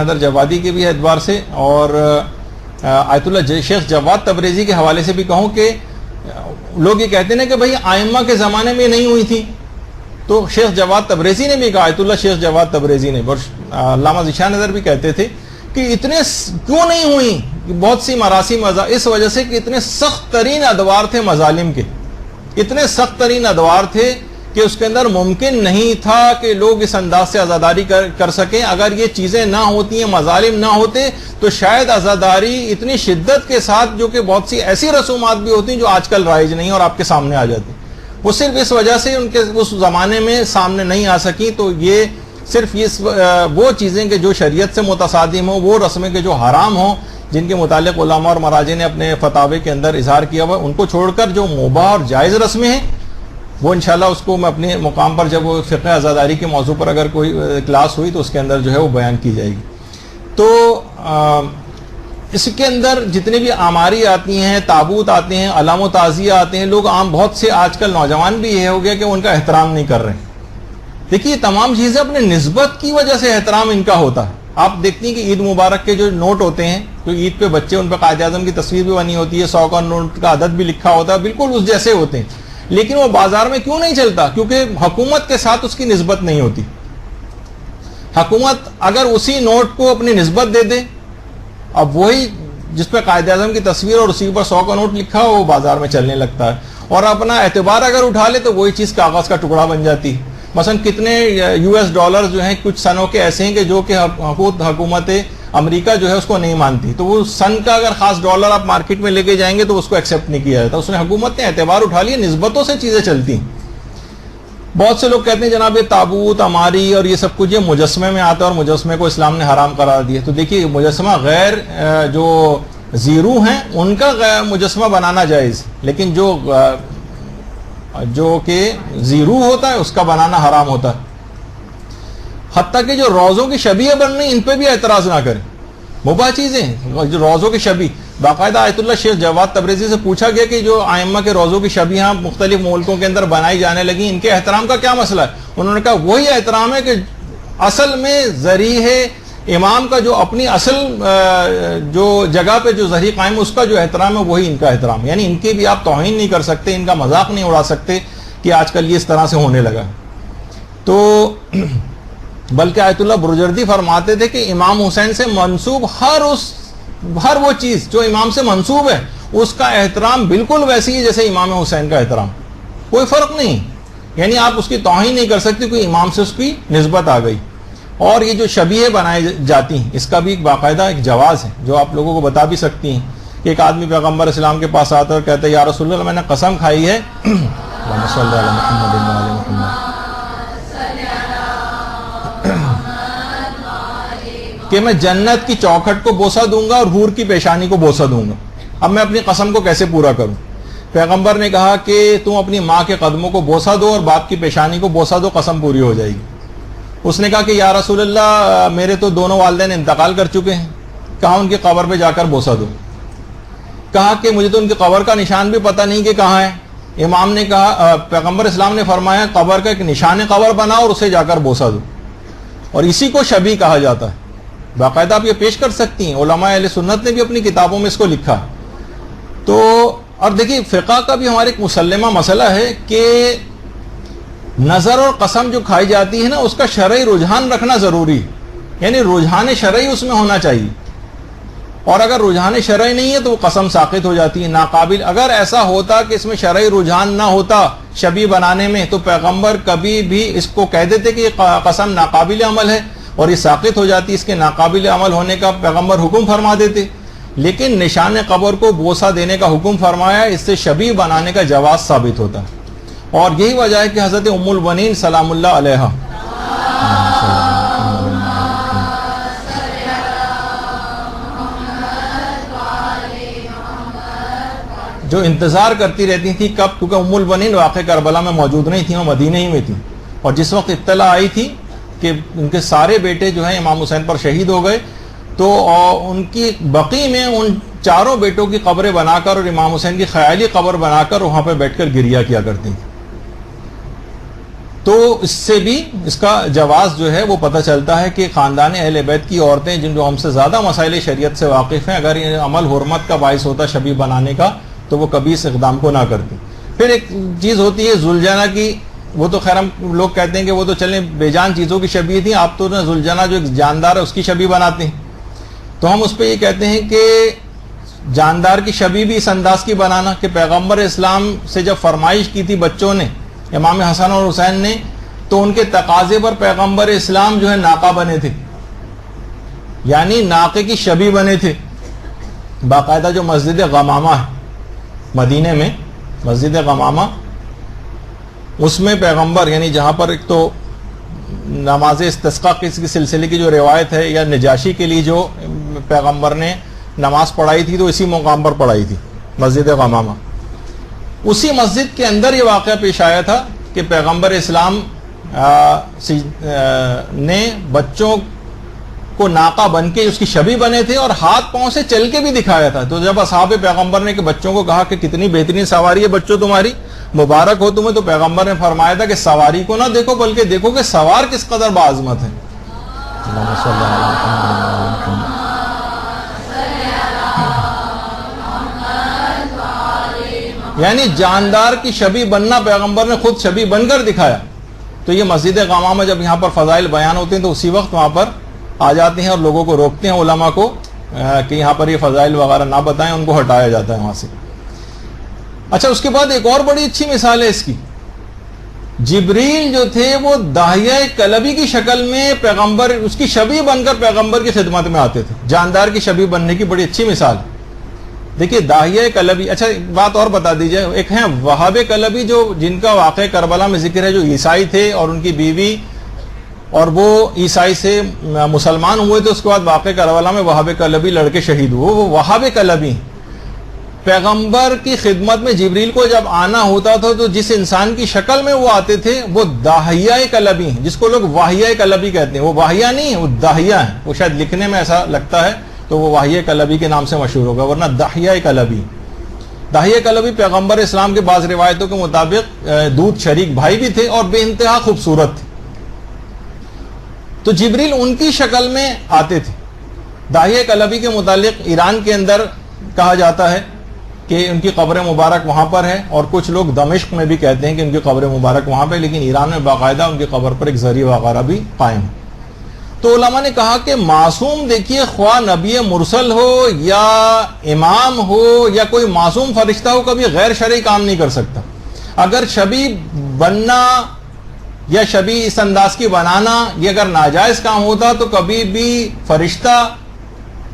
حیدر جوادی کے بھی اعتبار سے اور آیت اللہ شیخ جواد تبریزی کے حوالے سے بھی کہوں کہ لوگ یہ کہتے ہیں کہ بھائی آئمہ کے زمانے میں نہیں ہوئی تھی، تو شیخ جواد تبریزی نے بھی کہا، آیت اللہ شیخ جواد تبریزی نے، اور علامہ ذیشان نظر بھی کہتے تھے کہ اتنے کیوں نہیں ہوئی، بہت سی مراسم اس وجہ سے کہ اتنے سخت ترین ادوار تھے مظالم کے، اتنے سخت ترین ادوار تھے کہ اس کے اندر ممکن نہیں تھا کہ لوگ اس انداز سے عزاداری کر سکیں۔ اگر یہ چیزیں نہ ہوتی ہیں، مظالم نہ ہوتے، تو شاید عزاداری اتنی شدت کے ساتھ، جو کہ بہت سی ایسی رسومات بھی ہوتی ہیں جو آج کل رائج نہیں اور آپ کے سامنے آ جاتی، وہ صرف اس وجہ سے ان کے اس زمانے میں سامنے نہیں آ سکی۔ تو یہ صرف وہ چیزیں کہ جو شریعت سے متصادم ہوں، وہ رسمیں کہ جو حرام ہوں، جن کے متعلق علماء اور مراجع نے اپنے فتاوے کے اندر اظہار کیا ہوا، ان کو چھوڑ کر جو مباح اور جائز رسمیں ہیں، وہ انشاءاللہ اس کو میں اپنے مقام پر، جب وہ فقہ عزاداری کے موضوع پر اگر کوئی کلاس ہوئی تو اس کے اندر جو ہے وہ بیان کی جائے گی۔ تو اس کے اندر جتنے بھی آماری آتی ہیں، تابوت آتے ہیں، علام و تعزیہ آتے ہیں، لوگ عام بہت سے آج کل نوجوان بھی یہ ہو گیا کہ وہ ان کا احترام نہیں کر رہے ہیں۔ دیکھیے تمام چیزیں اپنے نسبت کی وجہ سے احترام ان کا ہوتا ہے۔ آپ دیکھتی ہیں کہ عید مبارک کے جو نوٹ ہوتے ہیں، تو عید پہ بچے، ان پہ قائد اعظم کی تصویر بھی بنی ہوتی ہے، 100 کا نوٹ کا عدد بھی لکھا ہوتا ہے، بالکل اس جیسے ہوتے ہیں، لیکن وہ بازار میں کیوں نہیں چلتا؟ کیونکہ حکومت کے ساتھ اس کی نسبت نہیں ہوتی۔ حکومت اگر اسی نوٹ کو اپنی نسبت دے دے، اب وہی جس پہ قائد اعظم کی تصویر اور اسی پر 100 کا نوٹ لکھا ہو، وہ بازار میں چلنے لگتا ہے، اور اپنا اعتبار اگر اٹھا لے تو وہی چیز کاغذ کا ٹکڑا بن جاتی ہے۔ مثلا کتنے US ڈالر جو ہیں کچھ سنوں کے ایسے ہیں کہ جو کہ حکومت امریکہ جو ہے اس کو نہیں مانتی، تو وہ سن کا اگر خاص ڈالر آپ مارکیٹ میں لے کے جائیں گے تو اس کو ایکسیپٹ نہیں کیا جاتا۔ اس نے حکومت نے اعتبار اٹھا لیا، نسبتوں سے چیزیں چلتی ہیں۔ بہت سے لوگ کہتے ہیں جناب یہ تابوت، عماری اور یہ سب کچھ یہ مجسمے میں آتا ہے اور مجسمے کو اسلام نے حرام قرار دیا۔ تو دیکھیے مجسمہ غیر جو زیرو ہیں ان کا مجسمہ بنانا جائز، لیکن جو کہ زیرو ہوتا ہے اس کا بنانا حرام ہوتا ہے۔ حتیٰ کہ جو روزوں کی شبیہ بن رہی ان پہ بھی اعتراض نہ کریں، مباح چیزیں جو روزوں کی شبیہ، باقاعدہ آیت اللہ شیخ جواد تبریزی سے پوچھا گیا کہ جو ائمہ کے روزوں کی شبیہ مختلف ملکوں کے اندر بنائی جانے لگی، ان کے احترام کا کیا مسئلہ ہے؟ انہوں نے کہا وہی احترام ہے کہ اصل میں ذریع امام کا جو اپنی اصل جو جگہ پہ جو ذریع قائم اس کا جو احترام ہے وہی ان کا احترام، یعنی ان کی بھی آپ توہین نہیں کر سکتے، ان کا مذاق نہیں اڑا سکتے کہ آج کل یہ اس طرح سے ہونے لگا۔ تو بلکہ آیت اللہ برجردی فرماتے تھے کہ امام حسین سے منسوب ہر وہ چیز جو امام سے منسوب ہے اس کا احترام بالکل ویسی ہے جیسے امام حسین کا احترام، کوئی فرق نہیں، یعنی آپ اس کی توہین نہیں کر سکتے کوئی امام سے اس کی نسبت آ گئی۔ اور یہ جو شبیہ بنائی جاتی ہیں اس کا بھی ایک باقاعدہ ایک جواز ہے جو آپ لوگوں کو بتا بھی سکتی ہیں کہ ایک آدمی پیغمبر اسلام کے پاس آتا ہے اور کہتا ہے یا رسول اللہ میں نے قسم کھائی ہے کہ میں جنت کی چوکھٹ کو بوسہ دوں گا اور حور کی پیشانی کو بوسہ دوں گا، اب میں اپنی قسم کو کیسے پورا کروں؟ پیغمبر نے کہا کہ تم اپنی ماں کے قدموں کو بوسہ دو اور باپ کی پیشانی کو بوسہ دو، قسم پوری ہو جائے گی۔ اس نے کہا کہ یا رسول اللہ میرے تو دونوں والدین انتقال کر چکے ہیں، کہا ان کی قبر پہ جا کر بوسہ دو۔ کہا کہ مجھے تو ان کی قبر کا نشان بھی پتہ نہیں کہ کہاں ہے۔ امام نے کہا، پیغمبر اسلام نے فرمایا قبر کا ایک نشان قبر بناؤ اور اسے جا کر بوسہ دو، اور اسی کو شبیہ کہا جاتا ہے۔ باقاعدہ آپ یہ پیش کر سکتی ہیں، علماء اہل سنت نے بھی اپنی کتابوں میں اس کو لکھا۔ تو اور دیکھیے فقہ کا بھی ہمارے ایک مسلمہ مسئلہ ہے کہ نظر اور قسم جو کھائی جاتی ہے نا اس کا شرعی رجحان رکھنا ضروری ہے، یعنی رجحان شرعی اس میں ہونا چاہیے، اور اگر رجحان شرعی نہیں ہے تو وہ قسم ساقط ہو جاتی ہے، ناقابل۔ اگر ایسا ہوتا کہ اس میں شرعی رجحان نہ ہوتا شبیہ بنانے میں تو پیغمبر کبھی بھی اس کو کہہ دیتے کہ یہ قسم ناقابل عمل ہے اور یہ ساقط ہو جاتی، اس کے ناقابل عمل ہونے کا پیغمبر حکم فرما دیتے، لیکن نشان قبر کو بوسہ دینے کا حکم فرمایا، اس سے شبیہ بنانے کا جواز ثابت ہوتا ہے۔ اور یہی وجہ ہے کہ حضرت ام البنین سلام اللہ علیہا جو انتظار کرتی رہتی تھی کب، کیونکہ ام البنین واقع کربلا میں موجود نہیں تھی، وہ مدینہ ہی میں تھی، اور جس وقت اطلاع آئی تھی کہ ان کے سارے بیٹے جو ہیں امام حسین پر شہید ہو گئے، تو ان کی بقی میں ان چاروں بیٹوں کی قبریں بنا کر اور امام حسین کی خیالی قبر بنا کر وہاں پہ بیٹھ کر گریہ کیا کرتی تھی۔ تو اس سے بھی اس کا جواز جو ہے وہ پتہ چلتا ہے کہ خاندان اہل بیت کی عورتیں جن جو ہم سے زیادہ مسائل شریعت سے واقف ہیں، اگر یہ عمل حرمت کا باعث ہوتا شبیہ بنانے کا تو وہ کبھی اس اقدام کو نہ کرتی۔ پھر ایک چیز ہوتی ہے زلجنہ کی، وہ تو خیر ہم لوگ کہتے ہیں کہ وہ تو چلیں بے جان چیزوں کی شبیہ تھی، آپ تو زلجنہ جو ایک جاندار ہے اس کی شبیہ بناتے ہیں۔ تو ہم اس پہ یہ کہتے ہیں کہ جاندار کی شبیہ بھی اس انداز کی بنانا کہ پیغمبر اسلام سے جب فرمائش کی تھی بچوں نے، امام حسن اور حسین نے، تو ان کے تقاضے پر پیغمبر اسلام جو ہے ناقہ بنے تھے، یعنی ناقے کی شبیہ بنے تھے۔ باقاعدہ جو مسجد غمامہ ہے مدینے میں، مسجد غمامہ، اس میں پیغمبر یعنی جہاں پر ایک تو نماز استسقاء کے سلسلے کی جو روایت ہے، یا نجاشی کے لیے جو پیغمبر نے نماز پڑھائی تھی تو اسی مقام پر پڑھائی تھی، مسجد غمامہ۔ اسی مسجد کے اندر یہ واقعہ پیش آیا تھا کہ پیغمبر اسلام نے بچوں کو ناقہ بن کے اس کی شبیہ بنے تھے اور ہاتھ پاؤں سے چل کے بھی دکھایا تھا۔ تو جب اصحاب پیغمبر نے کہ بچوں کو کہا کہ کتنی بہترین سواری ہے بچوں تمہاری، مبارک ہو تمہیں، تو پیغمبر نے فرمایا تھا کہ سواری کو نہ دیکھو بلکہ دیکھو کہ سوار کس قدر باعظمت ہے۔ یعنی جاندار کی شبیہ بننا پیغمبر نے خود شبیہ بن کر دکھایا۔ تو یہ مسجد غمامہ جب یہاں پر فضائل بیان ہوتے ہیں تو اسی وقت وہاں پر آ جاتے ہیں اور لوگوں کو روکتے ہیں، علماء کو، کہ یہاں پر یہ فضائل وغیرہ نہ بتائیں، ان کو ہٹایا جاتا ہے وہاں سے۔ اچھا، اس کے بعد ایک اور بڑی اچھی مثال ہے اس کی۔ جبریل جو تھے وہ داہیہ کلبی کی شکل میں پیغمبر، اس کی شبیہ بن کر پیغمبر کی خدمت میں آتے تھے۔ جاندار کی شبیہ بننے کی بڑی اچھی مثال ہے۔ دیکھیے داہیہ کلبی، اچھا ایک بات اور بتا دیجئے، ایک ہیں وہاب کلبی جو جن کا واقعہ کربلا میں ذکر ہے، جو عیسائی تھے اور ان کی بیوی، اور وہ عیسائی سے مسلمان ہوئے تھے، اس کے بعد واقعہ کربلا میں وہاب کلبی لڑکے شہید ہوئے، وہ وہاب کلبی۔ پیغمبر کی خدمت میں جبریل کو جب آنا ہوتا تھا تو جس انسان کی شکل میں وہ آتے تھے وہ داہیہ کلبی ہیں، جس کو لوگ واہیہ کلبی کہتے ہیں۔ وہ واہیہ نہیں ہے، وہ داہیہ ہے، وہ شاید لکھنے میں ایسا لگتا ہے تو وہ واہیہ کلبی کے نام سے مشہور ہوگا، ورنہ داہیہ کلبی۔ داہیہ کلبی پیغمبر اسلام کے بعض روایتوں کے مطابق دودھ شریک بھائی بھی تھے اور بے انتہا خوبصورت تھے۔ تو جبریل ان کی شکل میں آتے تھے۔ داہیہ کلبی کے متعلق ایران کے اندر کہا جاتا ہے کہ ان کی قبر مبارک وہاں پر ہے، اور کچھ لوگ دمشق میں بھی کہتے ہیں کہ ان کی قبر مبارک وہاں پہ، لیکن ایران میں باقاعدہ ان کی قبر پر ایک ذریعہ وغیرہ بھی قائم ہے۔ تو علماء نے کہا کہ معصوم، دیکھیے خواہ نبی مرسل ہو یا امام ہو یا کوئی معصوم فرشتہ ہو، کبھی غیر شرعی کام نہیں کر سکتا۔ اگر شبیہ بننا یا شبیہ اس انداز کی بنانا یہ اگر ناجائز کام ہوتا تو کبھی بھی فرشتہ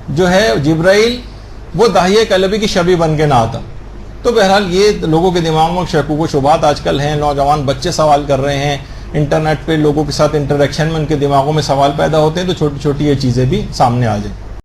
جو ہے جبرائیل وہ داہیہ کلبی کی شبیہ بن کے نہ آتا۔ تو بہرحال یہ لوگوں کے دماغوں میں شکوک و شبہات آج کل ہیں، نوجوان بچے سوال کر رہے ہیں، انٹرنیٹ پہ لوگوں کے ساتھ انٹریکشن میں ان کے دماغوں میں سوال پیدا ہوتے ہیں، تو چھوٹی چھوٹی یہ چیزیں بھی سامنے آ جائیں۔